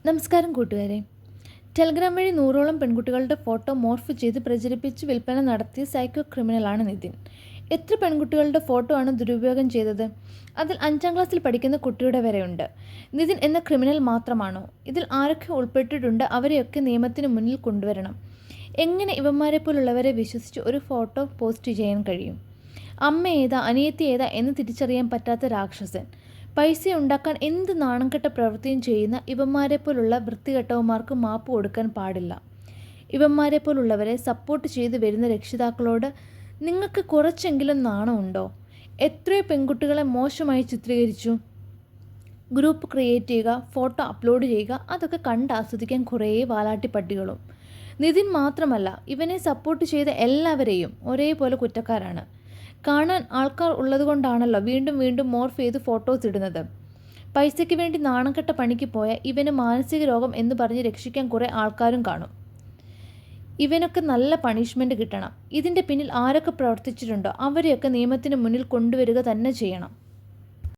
നമസ്കാരം കൂട്ടുകാരെ. ടെലഗ്രാം വഴി 100ഓളം പെൺകുട്ടികളുടെ ഫോട്ടോ മോർഫ് ചെയ്ത് പ്രചരിപ്പിച്ച് വിൽപ്പന നടത്തിയ സൈക്കോ ക്രിമിനലാണ് നിതിൻ. എത്ര പെൺകുട്ടികളുടെ ഫോട്ടോ ആണ് ദുരുപയോഗം ചെയ്തത്? അതിൽ 5ാം ക്ലാസ്സിൽ പഠിക്കുന്ന കുട്ടിയുടെ വരെയുണ്ട്. നിതിൻ എന്ന ക്രിമിനൽ മാത്രമാണോ? ഇതിൽ ആരൊക്കെ ഉൾപ്പെട്ടിട്ടുണ്ട്? അവരെയൊക്കെ നിയമത്തിന് മുന്നിൽ കൊണ്ടുവരണം. എങ്ങനെ ഇവന്മാരെപ്പോലുള്ളവരെ വിശ്വസിച്ച് ഒരു ഫോട്ടോ പോസ്റ്റ് ചെയ്യാൻ കഴിയും? അമ്മ ഏതാ അനിയത്തി ഏതാ എന്ന് തിരിച്ചറിയാൻ പറ്റാത്ത രാക്ഷസൻ. പൈസ ഉണ്ടാക്കാൻ എന്ത് നാണംകെട്ട പ്രവൃത്തിയും ചെയ്യുന്ന ഇവന്മാരെപ്പോലുള്ള വൃത്തികെട്ടവന്മാർക്ക് മാപ്പ് കൊടുക്കാൻ പാടില്ല. ഇവന്മാരെപ്പോലുള്ളവരെ സപ്പോർട്ട് ചെയ്ത് വരുന്ന രക്ഷിതാക്കളോട് നിങ്ങൾക്ക് കുറച്ചെങ്കിലും നാണമുണ്ടോ? എത്രയോ പെൺകുട്ടികളെ മോശമായി ചിത്രീകരിച്ചു. ഗ്രൂപ്പ് ക്രിയേറ്റ് ചെയ്യുക, ഫോട്ടോ അപ്ലോഡ് ചെയ്യുക, അതൊക്കെ കണ്ട് ആസ്വദിക്കാൻ കുറേ വാലാട്ടിപ്പട്ടികളും. നിതിൻ മാത്രമല്ല, ഇവനെ സപ്പോർട്ട് ചെയ്ത എല്ലാവരെയും ഒരേപോലെ കുറ്റക്കാരാണ്. കാണാൻ ആൾക്കാർ ഉള്ളതുകൊണ്ടാണല്ലോ വീണ്ടും വീണ്ടും മോർഫ് ചെയ്ത് ഫോട്ടോസ് ഇടുന്നത്. പൈസയ്ക്ക് വേണ്ടി നാണംകെട്ട പണിക്ക് പോയ ഇവന് മാനസിക രോഗം എന്ന് പറഞ്ഞ് രക്ഷിക്കാൻ കുറേ ആൾക്കാരും കാണും. ഇവനൊക്കെ നല്ല പണിഷ്മെൻറ്റ് കിട്ടണം. ഇതിൻ്റെ പിന്നിൽ ആരൊക്കെ പ്രവർത്തിച്ചിട്ടുണ്ടോ അവരെയൊക്കെ നിയമത്തിന് മുന്നിൽ കൊണ്ടുവരിക തന്നെ ചെയ്യണം.